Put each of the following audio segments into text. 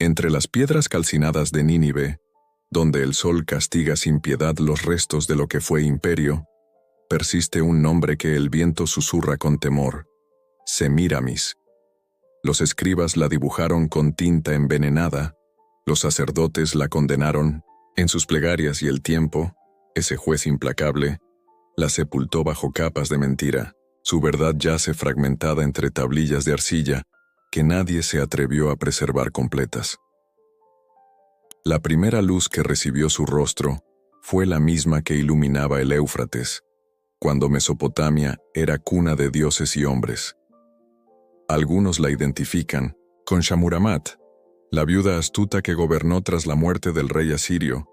Entre las piedras calcinadas de Nínive, donde el sol castiga sin piedad los restos de lo que fue imperio, persiste un nombre que el viento susurra con temor: Semíramis. Los escribas la dibujaron con tinta envenenada, los sacerdotes la condenaron, en sus plegarias, y el tiempo, ese juez implacable, la sepultó bajo capas de mentira. Su verdad yace fragmentada entre tablillas de arcilla que nadie se atrevió a preservar completas. La primera luz que recibió su rostro fue la misma que iluminaba el Éufrates, cuando Mesopotamia era cuna de dioses y hombres. Algunos la identifican con Shamuramat, la viuda astuta que gobernó tras la muerte del rey asirio,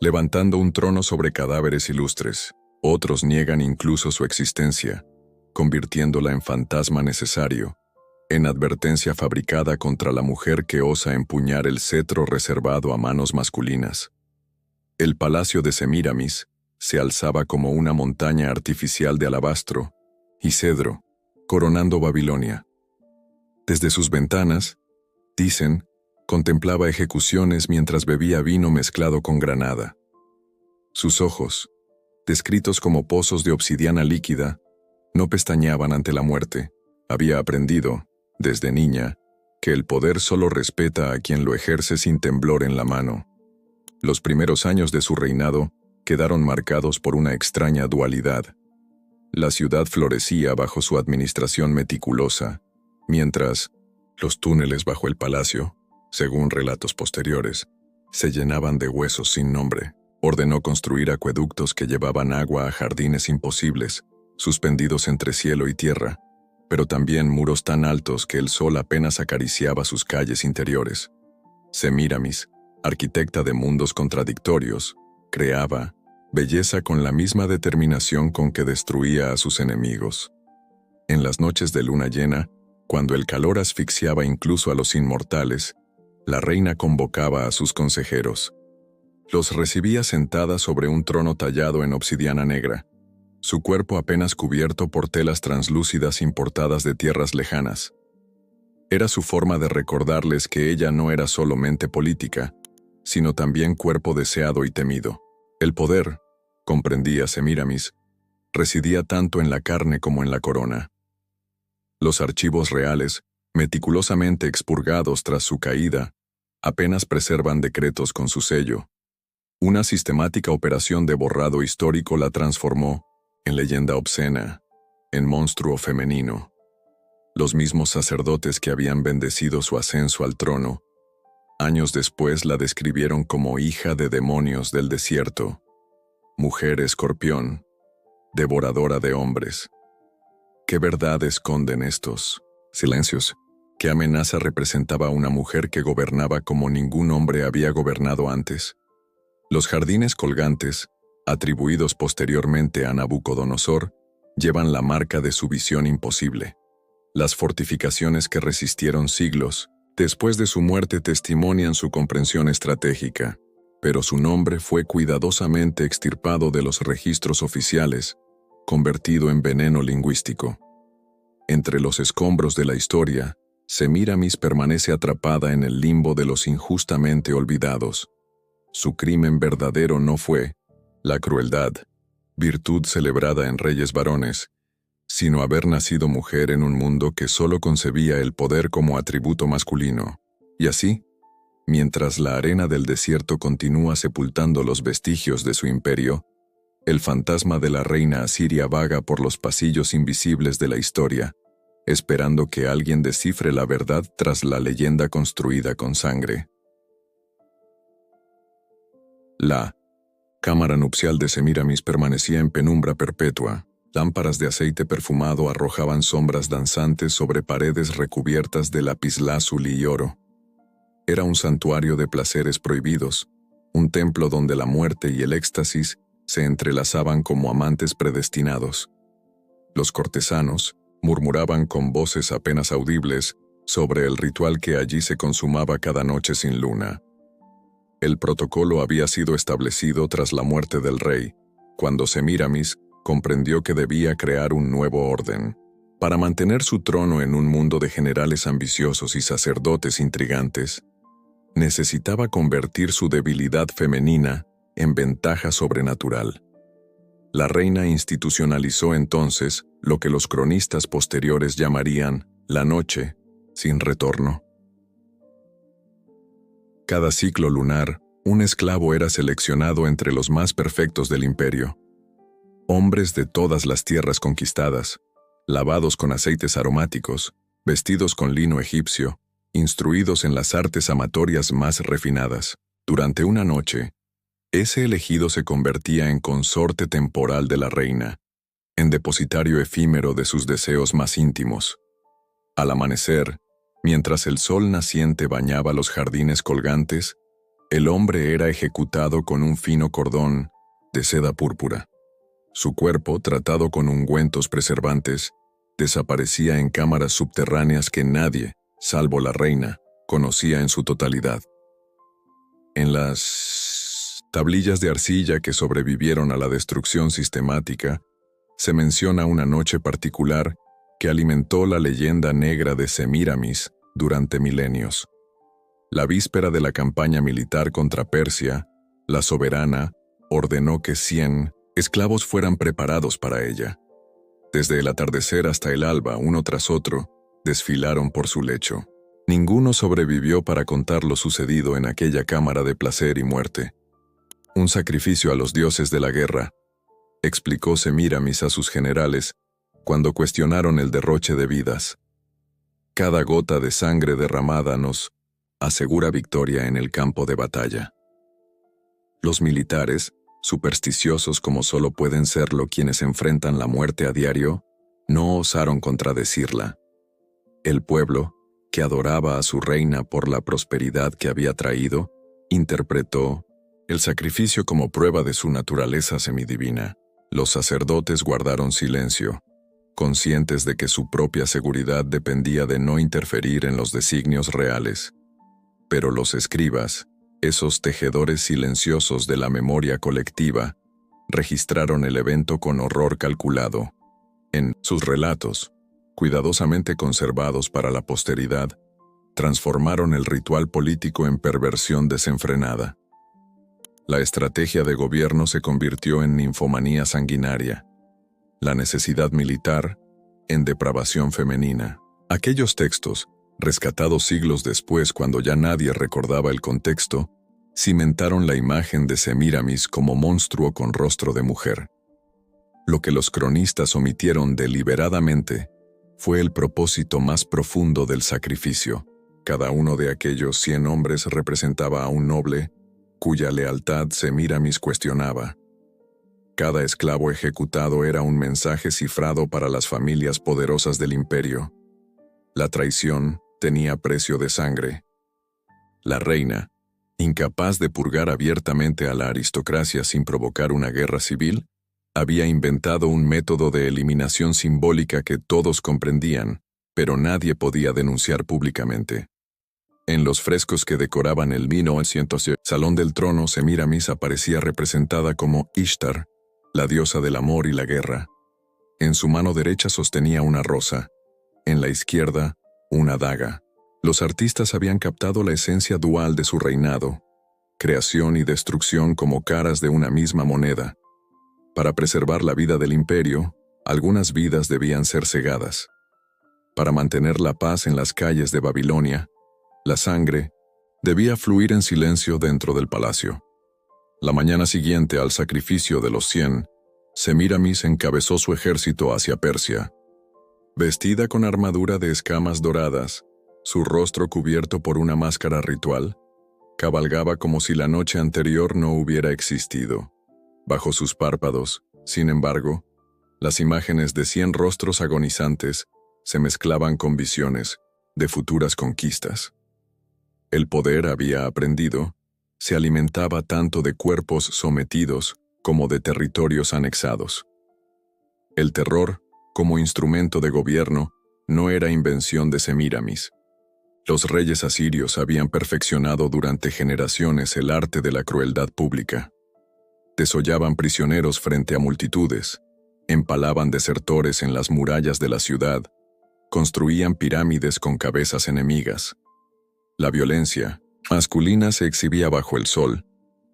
levantando un trono sobre cadáveres ilustres. Otros niegan incluso su existencia, convirtiéndola en fantasma necesario, en advertencia fabricada contra la mujer que osa empuñar el cetro reservado a manos masculinas. El palacio de Semíramis se alzaba como una montaña artificial de alabastro y cedro, coronando Babilonia. Desde sus ventanas, dicen, contemplaba ejecuciones mientras bebía vino mezclado con granada. Sus ojos, descritos como pozos de obsidiana líquida, no pestañeaban ante la muerte. Había aprendido, desde niña, que el poder solo respeta a quien lo ejerce sin temblor en la mano. Los primeros años de su reinado quedaron marcados por una extraña dualidad. La ciudad florecía bajo su administración meticulosa, mientras los túneles bajo el palacio, según relatos posteriores, se llenaban de huesos sin nombre. Ordenó construir acueductos que llevaban agua a jardines imposibles, suspendidos entre cielo y tierra, pero también muros tan altos que el sol apenas acariciaba sus calles interiores. Semíramis, arquitecta de mundos contradictorios, creaba belleza con la misma determinación con que destruía a sus enemigos. En las noches de luna llena, cuando el calor asfixiaba incluso a los inmortales, la reina convocaba a sus consejeros. Los recibía sentada sobre un trono tallado en obsidiana negra, su cuerpo apenas cubierto por telas translúcidas importadas de tierras lejanas. Era su forma de recordarles que ella no era solo mente política, sino también cuerpo deseado y temido. El poder, comprendía Semíramis, residía tanto en la carne como en la corona. Los archivos reales, meticulosamente expurgados tras su caída, apenas preservan decretos con su sello. Una sistemática operación de borrado histórico la transformó en leyenda obscena, en monstruo femenino. Los mismos sacerdotes que habían bendecido su ascenso al trono, años después la describieron como hija de demonios del desierto, mujer escorpión, devoradora de hombres. ¿Qué verdad esconden estos silencios? ¿Qué amenaza representaba una mujer que gobernaba como ningún hombre había gobernado antes? Los jardines colgantes, atribuidos posteriormente a Nabucodonosor, llevan la marca de su visión imposible. Las fortificaciones que resistieron siglos, después de su muerte, testimonian su comprensión estratégica, pero su nombre fue cuidadosamente extirpado de los registros oficiales, convertido en veneno lingüístico. Entre los escombros de la historia, Semíramis permanece atrapada en el limbo de los injustamente olvidados. Su crimen verdadero no fue la crueldad, virtud celebrada en reyes varones, sino haber nacido mujer en un mundo que solo concebía el poder como atributo masculino. Y así, mientras la arena del desierto continúa sepultando los vestigios de su imperio, el fantasma de la reina asiria vaga por los pasillos invisibles de la historia, esperando que alguien descifre la verdad tras la leyenda construida con sangre. La cámara nupcial de Semíramis permanecía en penumbra perpetua. Lámparas de aceite perfumado arrojaban sombras danzantes sobre paredes recubiertas de lapislázuli y oro. Era un santuario de placeres prohibidos, un templo donde la muerte y el éxtasis se entrelazaban como amantes predestinados. Los cortesanos murmuraban con voces apenas audibles sobre el ritual que allí se consumaba cada noche sin luna. El protocolo había sido establecido tras la muerte del rey, cuando Semíramis comprendió que debía crear un nuevo orden. Para mantener su trono en un mundo de generales ambiciosos y sacerdotes intrigantes, Necesitaba convertir su debilidad femenina en ventaja sobrenatural. La reina institucionalizó entonces lo que los cronistas posteriores llamarían la noche sin retorno. Cada ciclo lunar, un esclavo era seleccionado entre los más perfectos del imperio. Hombres de todas las tierras conquistadas, lavados con aceites aromáticos, vestidos con lino egipcio, instruidos en las artes amatorias más refinadas. Durante una noche, ese elegido se convertía en consorte temporal de la reina, en depositario efímero de sus deseos más íntimos. Al amanecer, mientras el sol naciente bañaba los jardines colgantes, el hombre era ejecutado con un fino cordón de seda púrpura. Su cuerpo, tratado con ungüentos preservantes, desaparecía en cámaras subterráneas que nadie, salvo la reina, conocía en su totalidad. En las tablillas de arcilla que sobrevivieron a la destrucción sistemática, se menciona una noche particular que alimentó la leyenda negra de Semíramis durante milenios. La víspera de la campaña militar contra Persia, la soberana ordenó que 100 esclavos fueran preparados para ella. Desde el atardecer hasta el alba, uno tras otro, desfilaron por su lecho. Ninguno sobrevivió para contar lo sucedido en aquella cámara de placer y muerte. Un sacrificio a los dioses de la guerra, explicó Semíramis a sus generales cuando cuestionaron el derroche de vidas. Cada gota de sangre derramada nos asegura victoria en el campo de batalla. Los militares, supersticiosos como solo pueden serlo quienes enfrentan la muerte a diario, no osaron contradecirla. El pueblo, que adoraba a su reina por la prosperidad que había traído, interpretó el sacrificio como prueba de su naturaleza semidivina. Los sacerdotes guardaron silencio, conscientes de que su propia seguridad dependía de no interferir en los designios reales. Pero los escribas, esos tejedores silenciosos de la memoria colectiva, registraron el evento con horror calculado. En sus relatos, cuidadosamente conservados para la posteridad, transformaron el ritual político en perversión desenfrenada. La estrategia de gobierno se convirtió en ninfomanía sanguinaria, la necesidad militar en depravación femenina. Aquellos textos, rescatados siglos después cuando ya nadie recordaba el contexto, cimentaron la imagen de Semíramis como monstruo con rostro de mujer. Lo que los cronistas omitieron deliberadamente fue el propósito más profundo del sacrificio. Cada uno de aquellos 100 hombres representaba a un noble, cuya lealtad Semíramis cuestionaba. Cada esclavo ejecutado era un mensaje cifrado para las familias poderosas del imperio. La traición tenía precio de sangre. La reina, incapaz de purgar abiertamente a la aristocracia sin provocar una guerra civil, había inventado un método de eliminación simbólica que todos comprendían, pero nadie podía denunciar públicamente. En los frescos que decoraban el 1900 Salón del Trono, Semíramis aparecía representada como Ishtar, la diosa del amor y la guerra. En su mano derecha sostenía una rosa, en la izquierda, una daga. Los artistas habían captado la esencia dual de su reinado, creación y destrucción como caras de una misma moneda. Para preservar la vida del imperio, algunas vidas debían ser cegadas. Para mantener la paz en las calles de Babilonia, la sangre debía fluir en silencio dentro del palacio. La mañana siguiente al sacrificio de los 100, Semíramis encabezó su ejército hacia Persia. Vestida con armadura de escamas doradas, su rostro cubierto por una máscara ritual, cabalgaba como si la noche anterior no hubiera existido. Bajo sus párpados, sin embargo, las imágenes de 100 rostros agonizantes se mezclaban con visiones de futuras conquistas. El poder, había aprendido, se alimentaba tanto de cuerpos sometidos como de territorios anexados. El terror, como instrumento de gobierno, no era invención de Semíramis. Los reyes asirios habían perfeccionado durante generaciones el arte de la crueldad pública. Desollaban prisioneros frente a multitudes, empalaban desertores en las murallas de la ciudad, construían pirámides con cabezas enemigas. La violencia, Masculina se exhibía bajo el sol,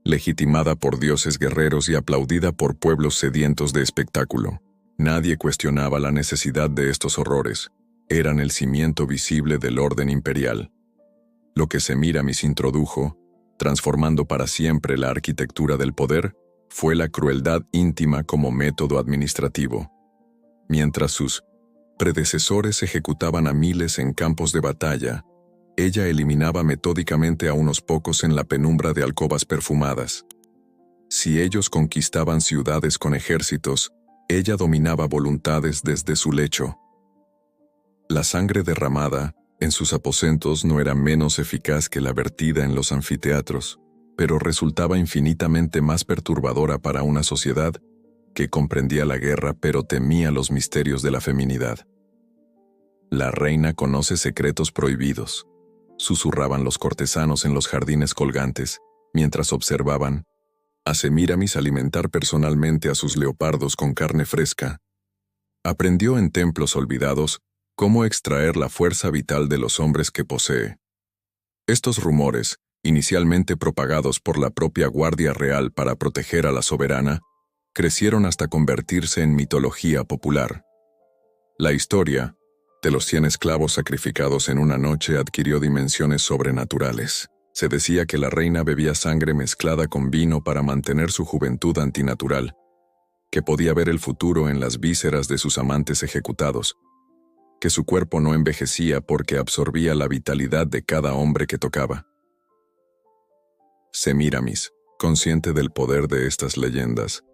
legitimada por dioses guerreros y aplaudida por pueblos sedientos de espectáculo. Nadie cuestionaba la necesidad de estos horrores. Eran el cimiento visible del orden imperial. Lo que Semíramis introdujo, transformando para siempre la arquitectura del poder, fue la crueldad íntima como método administrativo. Mientras sus predecesores ejecutaban a miles en campos de batalla, ella eliminaba metódicamente a unos pocos en la penumbra de alcobas perfumadas. Si ellos conquistaban ciudades con ejércitos, ella dominaba voluntades desde su lecho. La sangre derramada en sus aposentos no era menos eficaz que la vertida en los anfiteatros, pero resultaba infinitamente más perturbadora para una sociedad que comprendía la guerra pero temía los misterios de la feminidad. La reina conoce secretos prohibidos, susurraban los cortesanos en los jardines colgantes, mientras observaban a Semíramis alimentar personalmente a sus leopardos con carne fresca. Aprendió en templos olvidados cómo extraer la fuerza vital de los hombres que posee. Estos rumores, inicialmente propagados por la propia Guardia Real para proteger a la soberana, crecieron hasta convertirse en mitología popular. La historia de los 100 esclavos sacrificados en una noche adquirió dimensiones sobrenaturales. Se decía que la reina bebía sangre mezclada con vino para mantener su juventud antinatural, que podía ver el futuro en las vísceras de sus amantes ejecutados, que su cuerpo no envejecía porque absorbía la vitalidad de cada hombre que tocaba. Semíramis, consciente del poder de estas leyendas,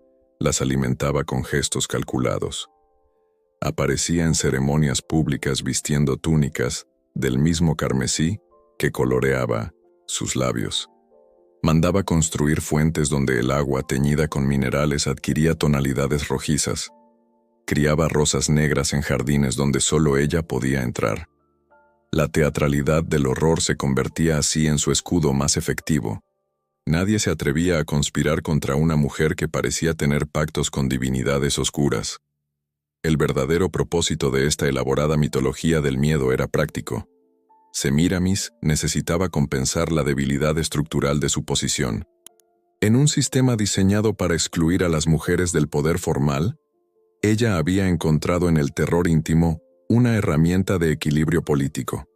las alimentaba con gestos calculados. Aparecía en ceremonias públicas vistiendo túnicas del mismo carmesí que coloreaba sus labios. Mandaba construir fuentes donde el agua teñida con minerales adquiría tonalidades rojizas. Criaba rosas negras en jardines donde solo ella podía entrar. La teatralidad del horror se convertía así en su escudo más efectivo. Nadie se atrevía a conspirar contra una mujer que parecía tener pactos con divinidades oscuras. El verdadero propósito de esta elaborada mitología del miedo era práctico. Semíramis necesitaba compensar la debilidad estructural de su posición. En un sistema diseñado para excluir a las mujeres del poder formal, ella había encontrado en el terror íntimo una herramienta de equilibrio político.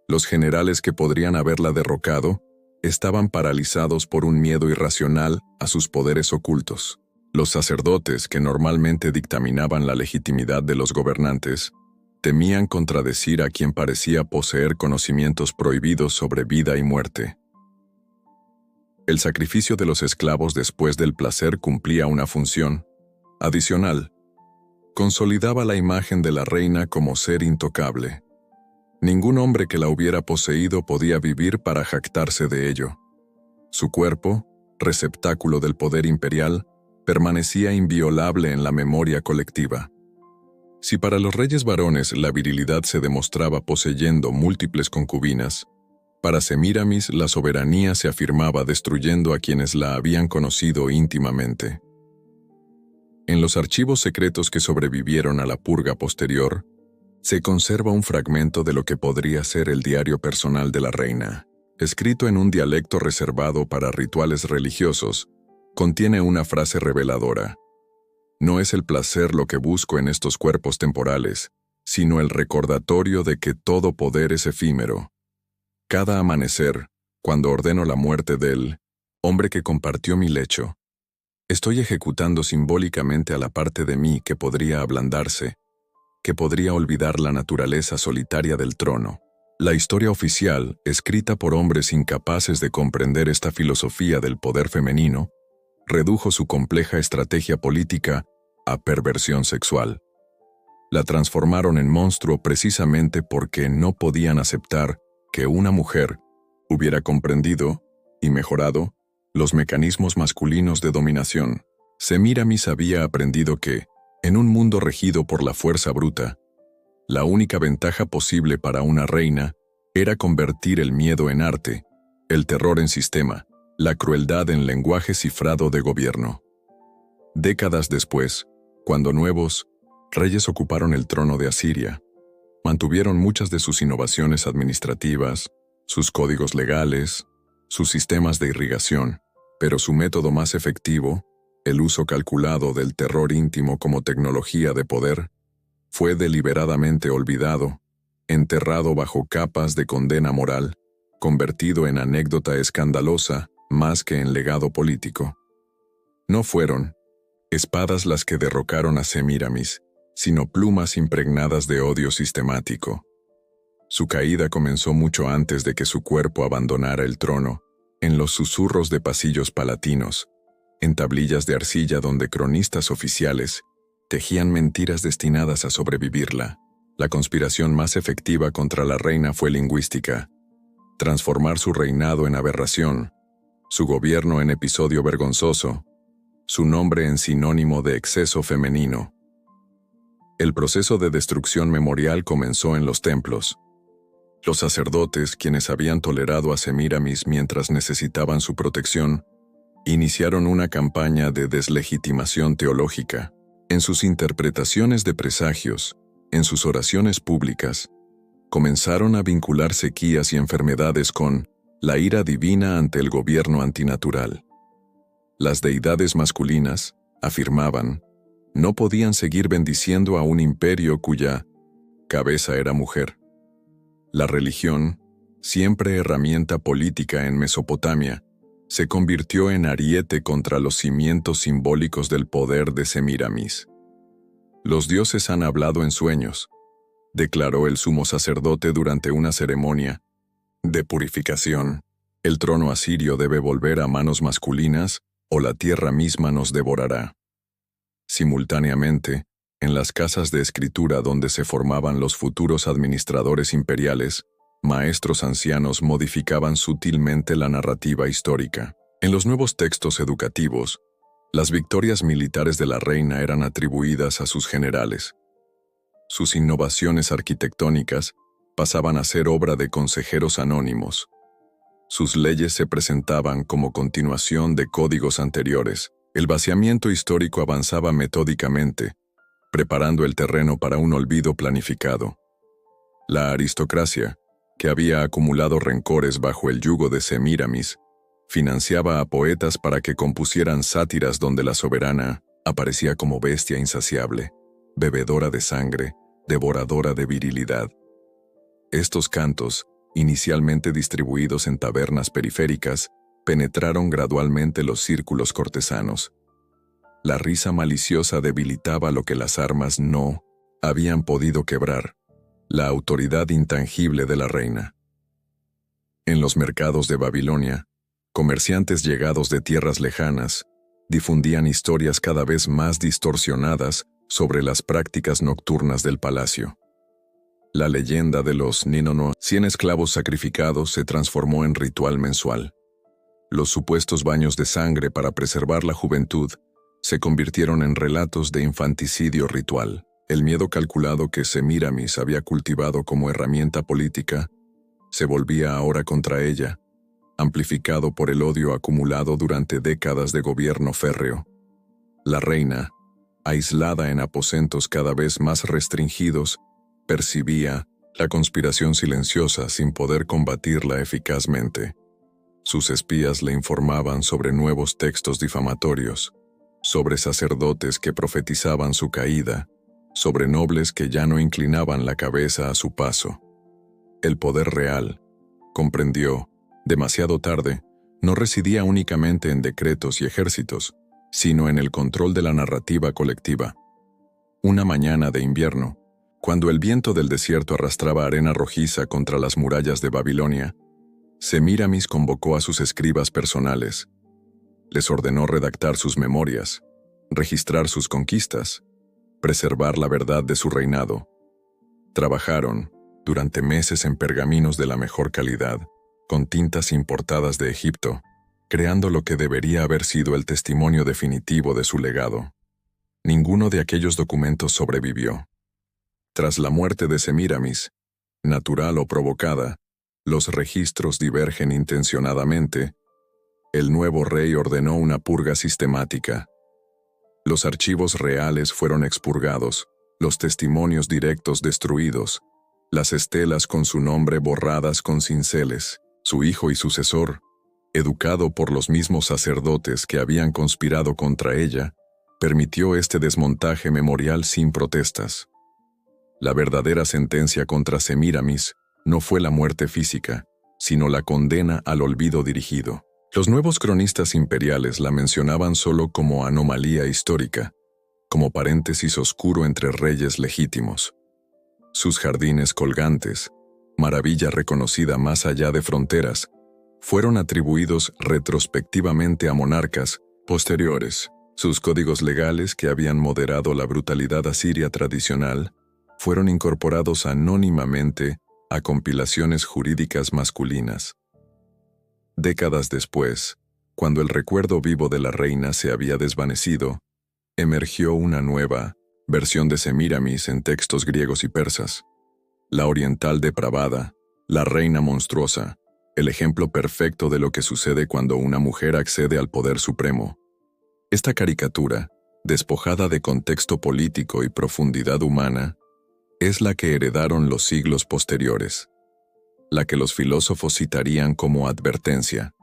Los generales que podrían haberla derrocado estaban paralizados por un miedo irracional a sus poderes ocultos. Los sacerdotes, que normalmente dictaminaban la legitimidad de los gobernantes, temían contradecir a quien parecía poseer conocimientos prohibidos sobre vida y muerte. El sacrificio de los esclavos después del placer cumplía una función adicional. Consolidaba la imagen de la reina como ser intocable. Ningún hombre que la hubiera poseído podía vivir para jactarse de ello. Su cuerpo, receptáculo del poder imperial, permanecía inviolable en la memoria colectiva. Si para los reyes varones la virilidad se demostraba poseyendo múltiples concubinas, para Semíramis la soberanía se afirmaba destruyendo a quienes la habían conocido íntimamente. En los archivos secretos que sobrevivieron a la purga posterior, se conserva un fragmento de lo que podría ser el diario personal de la reina. Escrito en un dialecto reservado para rituales religiosos, contiene una frase reveladora. No es el placer lo que busco en estos cuerpos temporales, sino el recordatorio de que todo poder es efímero. Cada amanecer, cuando ordeno la muerte del hombre que compartió mi lecho, estoy ejecutando simbólicamente a la parte de mí que podría ablandarse, que podría olvidar la naturaleza solitaria del trono. La historia oficial, escrita por hombres incapaces de comprender esta filosofía del poder femenino, redujo su compleja estrategia política a perversión sexual. La transformaron en monstruo precisamente porque no podían aceptar que una mujer hubiera comprendido y mejorado los mecanismos masculinos de dominación. Semíramis había aprendido que, en un mundo regido por la fuerza bruta, la única ventaja posible para una reina era convertir el miedo en arte, el terror en sistema, la crueldad en lenguaje cifrado de gobierno. Décadas después, cuando nuevos reyes ocuparon el trono de Asiria, mantuvieron muchas de sus innovaciones administrativas, sus códigos legales, sus sistemas de irrigación, pero su método más efectivo, el uso calculado del terror íntimo como tecnología de poder, fue deliberadamente olvidado, enterrado bajo capas de condena moral, convertido en anécdota escandalosa más que en legado político. No fueron espadas las que derrocaron a Semíramis, sino plumas impregnadas de odio sistemático. Su caída comenzó mucho antes de que su cuerpo abandonara el trono, en los susurros de pasillos palatinos, en tablillas de arcilla donde cronistas oficiales tejían mentiras destinadas a sobrevivirla. La conspiración más efectiva contra la reina fue lingüística: transformar su reinado en aberración, su gobierno en episodio vergonzoso, su nombre en sinónimo de exceso femenino. El proceso de destrucción memorial comenzó en los templos. Los sacerdotes, quienes habían tolerado a Semíramis mientras necesitaban su protección, iniciaron una campaña de deslegitimación teológica. En sus interpretaciones de presagios, en sus oraciones públicas, comenzaron a vincular sequías y enfermedades con la ira divina ante el gobierno antinatural. Las deidades masculinas, afirmaban, no podían seguir bendiciendo a un imperio cuya cabeza era mujer. La religión, siempre herramienta política en Mesopotamia, se convirtió en ariete contra los cimientos simbólicos del poder de Semíramis. Los dioses han hablado en sueños, declaró el sumo sacerdote durante una ceremonia de purificación. El trono asirio debe volver a manos masculinas o la tierra misma nos devorará. Simultáneamente, en las casas de escritura donde se formaban los futuros administradores imperiales, maestros ancianos modificaban sutilmente la narrativa histórica. En los nuevos textos educativos, las victorias militares de la reina eran atribuidas a sus generales. Sus innovaciones arquitectónicas pasaban a ser obra de consejeros anónimos. Sus leyes se presentaban como continuación de códigos anteriores. El vaciamiento histórico avanzaba metódicamente, preparando el terreno para un olvido planificado. La aristocracia, que había acumulado rencores bajo el yugo de Semíramis, financiaba a poetas para que compusieran sátiras donde la soberana aparecía como bestia insaciable, bebedora de sangre, devoradora de virilidad. Estos cantos, inicialmente distribuidos en tabernas periféricas, penetraron gradualmente los círculos cortesanos. La risa maliciosa debilitaba lo que las armas no habían podido quebrar: la autoridad intangible de la reina. En los mercados de Babilonia, comerciantes llegados de tierras lejanas difundían historias cada vez más distorsionadas sobre las prácticas nocturnas del palacio. La leyenda de los Nínono, 100 esclavos sacrificados, se transformó en ritual mensual. Los supuestos baños de sangre para preservar la juventud se convirtieron en relatos de infanticidio ritual. El miedo calculado que Semíramis había cultivado como herramienta política se volvía ahora contra ella, amplificado por el odio acumulado durante décadas de gobierno férreo. La reina, aislada en aposentos cada vez más restringidos, percibía la conspiración silenciosa sin poder combatirla eficazmente. Sus espías le informaban sobre nuevos textos difamatorios, sobre sacerdotes que profetizaban su caída, sobre nobles que ya no inclinaban la cabeza a su paso. El poder real, comprendió, demasiado tarde, no residía únicamente en decretos y ejércitos, sino en el control de la narrativa colectiva. Una mañana de invierno, cuando el viento del desierto arrastraba arena rojiza contra las murallas de Babilonia, Semíramis convocó a sus escribas personales. Les ordenó redactar sus memorias, registrar sus conquistas, preservar la verdad de su reinado. Trabajaron durante meses en pergaminos de la mejor calidad, con tintas importadas de Egipto, creando lo que debería haber sido el testimonio definitivo de su legado. Ninguno de aquellos documentos sobrevivió. Tras la muerte de Semíramis, natural o provocada, los registros divergen intencionadamente. El nuevo rey ordenó una purga sistemática. Los archivos reales fueron expurgados, los testimonios directos destruidos, las estelas con su nombre borradas con cinceles, su hijo y sucesor, educado por los mismos sacerdotes que habían conspirado contra ella, permitió este desmontaje memorial sin protestas. La verdadera sentencia contra Semíramis no fue la muerte física, sino la condena al olvido dirigido. Los nuevos cronistas imperiales la mencionaban solo como anomalía histórica, como paréntesis oscuro entre reyes legítimos. Sus jardines colgantes, maravilla reconocida más allá de fronteras, fueron atribuidos retrospectivamente a monarcas posteriores. Sus códigos legales, que habían moderado la brutalidad asiria tradicional, fueron incorporados anónimamente a compilaciones jurídicas masculinas. Décadas después, cuando el recuerdo vivo de la reina se había desvanecido, emergió una nueva versión de Semíramis en textos griegos y persas. La oriental depravada, la reina monstruosa, el ejemplo perfecto de lo que sucede cuando una mujer accede al poder supremo. Esta caricatura, despojada de contexto político y profundidad humana, es la que heredaron los siglos posteriores, la que los filósofos citarían como advertencia,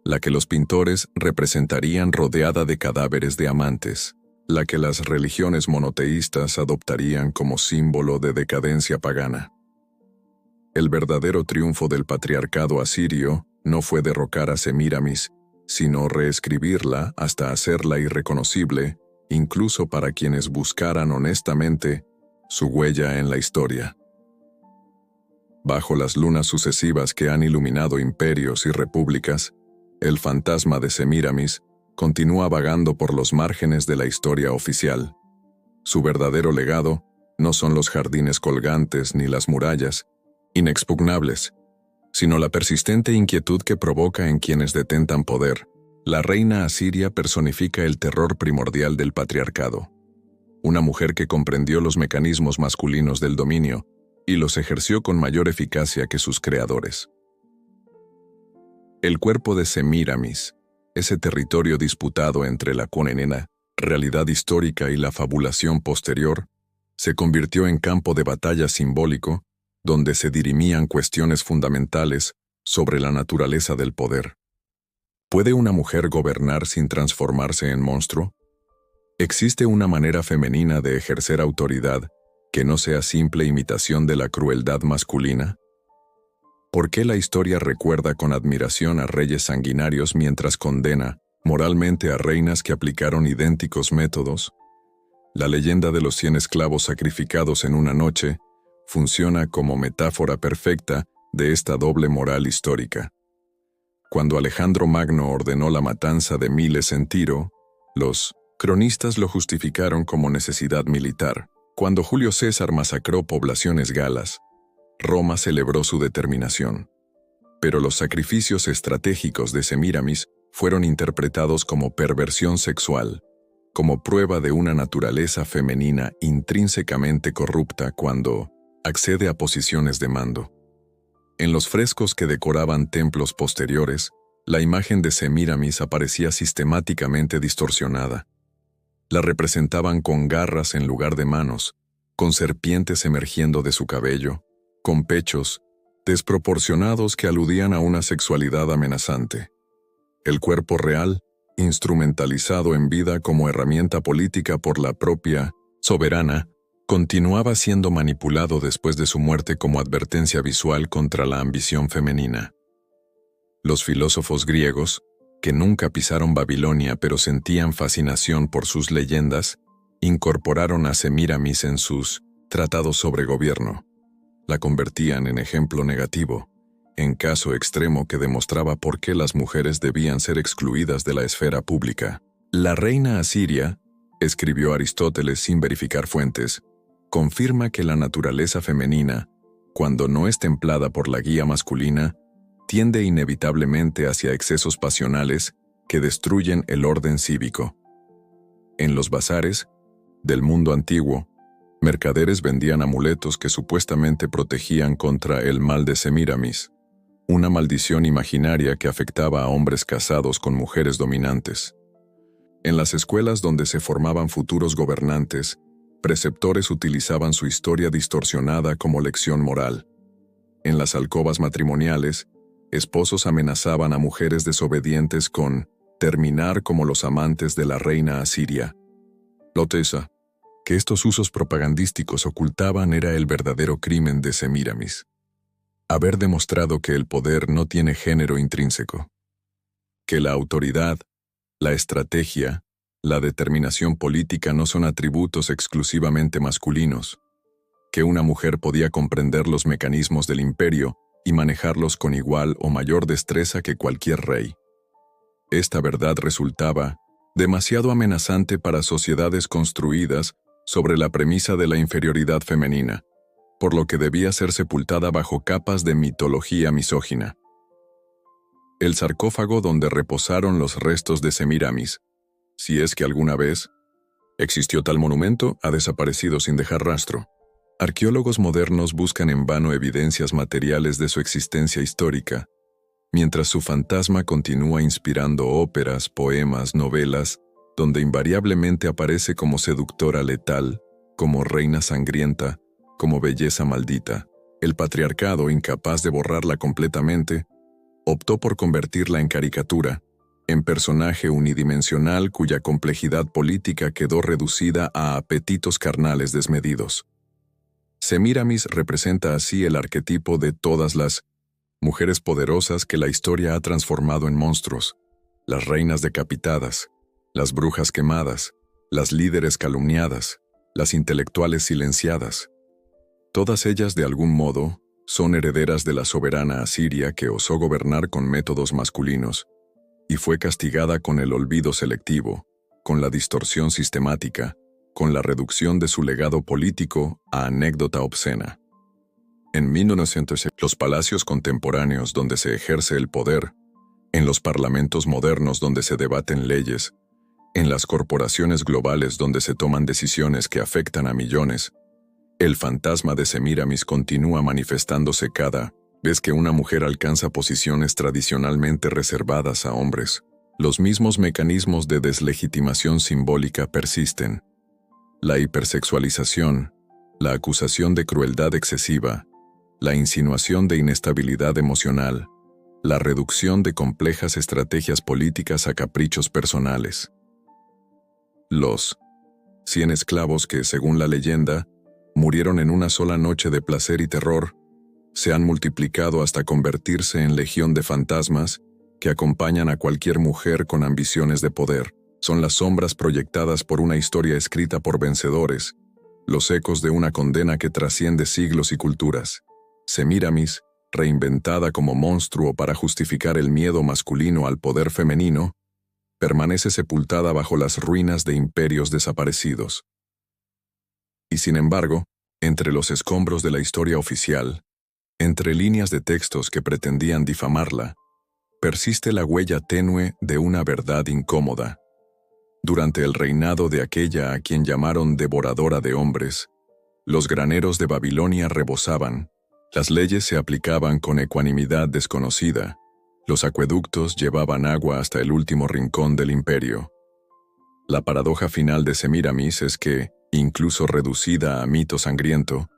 la que los pintores representarían rodeada de cadáveres de amantes, la que las religiones monoteístas adoptarían como símbolo de decadencia pagana. El verdadero triunfo del patriarcado asirio no fue derrocar a Semíramis, sino reescribirla hasta hacerla irreconocible, incluso para quienes buscaran honestamente su huella en la historia. Bajo las lunas sucesivas que han iluminado imperios y repúblicas, el fantasma de Semíramis continúa vagando por los márgenes de la historia oficial. Su verdadero legado no son los jardines colgantes ni las murallas, inexpugnables, sino la persistente inquietud que provoca en quienes detentan poder. La reina asiria personifica el terror primordial del patriarcado. Una mujer que comprendió los mecanismos masculinos del dominio y los ejerció con mayor eficacia que sus creadores. El cuerpo de Semíramis, ese territorio disputado entre la conenena, realidad histórica y la fabulación posterior, se convirtió en campo de batalla simbólico donde se dirimían cuestiones fundamentales sobre la naturaleza del poder. ¿Puede una mujer gobernar sin transformarse en monstruo? ¿Existe una manera femenina de ejercer autoridad que no sea simple imitación de la crueldad masculina? ¿Por qué la historia recuerda con admiración a reyes sanguinarios mientras condena moralmente a reinas que aplicaron idénticos métodos? La leyenda de los 100 esclavos sacrificados en una noche funciona como metáfora perfecta de esta doble moral histórica. Cuando Alejandro Magno ordenó la matanza de miles en Tiro, los cronistas lo justificaron como necesidad militar. Cuando Julio César masacró poblaciones galas, Roma celebró su determinación. Pero los sacrificios estratégicos de Semíramis fueron interpretados como perversión sexual, como prueba de una naturaleza femenina intrínsecamente corrupta cuando accede a posiciones de mando. En los frescos que decoraban templos posteriores, la imagen de Semíramis aparecía sistemáticamente distorsionada. La representaban con garras en lugar de manos, con serpientes emergiendo de su cabello, con pechos desproporcionados que aludían a una sexualidad amenazante. El cuerpo real, instrumentalizado en vida como herramienta política por la propia soberana, continuaba siendo manipulado después de su muerte como advertencia visual contra la ambición femenina. Los filósofos griegos, que nunca pisaron Babilonia pero sentían fascinación por sus leyendas, incorporaron a Semíramis en sus tratados sobre gobierno. La convertían en ejemplo negativo, en caso extremo que demostraba por qué las mujeres debían ser excluidas de la esfera pública. La reina asiria, escribió Aristóteles sin verificar fuentes, confirma que la naturaleza femenina, cuando no es templada por la guía masculina, tiende inevitablemente hacia excesos pasionales que destruyen el orden cívico. En los bazares del mundo antiguo, mercaderes vendían amuletos que supuestamente protegían contra el mal de Semíramis, una maldición imaginaria que afectaba a hombres casados con mujeres dominantes. En las escuelas donde se formaban futuros gobernantes, preceptores utilizaban su historia distorsionada como lección moral. En las alcobas matrimoniales, esposos amenazaban a mujeres desobedientes con terminar como los amantes de la reina asiria. Lotesa, que estos usos propagandísticos ocultaban era el verdadero crimen de Semíramis. Haber demostrado que el poder no tiene género intrínseco. Que la autoridad, la estrategia, la determinación política no son atributos exclusivamente masculinos. Que una mujer podía comprender los mecanismos del imperio y manejarlos con igual o mayor destreza que cualquier rey. Esta verdad resultaba demasiado amenazante para sociedades construidas sobre la premisa de la inferioridad femenina, por lo que debía ser sepultada bajo capas de mitología misógina. El sarcófago donde reposaron los restos de Semíramis, si es que alguna vez existió tal monumento, ha desaparecido sin dejar rastro. Arqueólogos modernos buscan en vano evidencias materiales de su existencia histórica, mientras su fantasma continúa inspirando óperas, poemas, novelas, donde invariablemente aparece como seductora letal, como reina sangrienta, como belleza maldita. El patriarcado, incapaz de borrarla completamente, optó por convertirla en caricatura, en personaje unidimensional cuya complejidad política quedó reducida a apetitos carnales desmedidos. Semíramis representa así el arquetipo de todas las mujeres poderosas que la historia ha transformado en monstruos, las reinas decapitadas, las brujas quemadas, las líderes calumniadas, las intelectuales silenciadas. Todas ellas, de algún modo, son herederas de la soberana asiria que osó gobernar con métodos masculinos, y fue castigada con el olvido selectivo, con la distorsión sistemática, con la reducción de su legado político a anécdota obscena. En 1900, los palacios contemporáneos donde se ejerce el poder, en los parlamentos modernos donde se debaten leyes, en las corporaciones globales donde se toman decisiones que afectan a millones, el fantasma de Semíramis continúa manifestándose cada vez que una mujer alcanza posiciones tradicionalmente reservadas a hombres. Los mismos mecanismos de deslegitimación simbólica persisten. La hipersexualización, la acusación de crueldad excesiva, la insinuación de inestabilidad emocional, la reducción de complejas estrategias políticas a caprichos personales. Los 100 esclavos que, según la leyenda, murieron en una sola noche de placer y terror, se han multiplicado hasta convertirse en legión de fantasmas que acompañan a cualquier mujer con ambiciones de poder. Son las sombras proyectadas por una historia escrita por vencedores, los ecos de una condena que trasciende siglos y culturas. Semíramis, reinventada como monstruo para justificar el miedo masculino al poder femenino, permanece sepultada bajo las ruinas de imperios desaparecidos. Y sin embargo, entre los escombros de la historia oficial, entre líneas de textos que pretendían difamarla, persiste la huella tenue de una verdad incómoda. Durante el reinado de aquella a quien llamaron devoradora de hombres, los graneros de Babilonia rebosaban, las leyes se aplicaban con ecuanimidad desconocida, los acueductos llevaban agua hasta el último rincón del imperio. La paradoja final de Semíramis es que, incluso reducida a mito sangriento,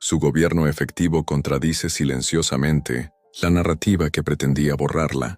su gobierno efectivo contradice silenciosamente la narrativa que pretendía borrarla.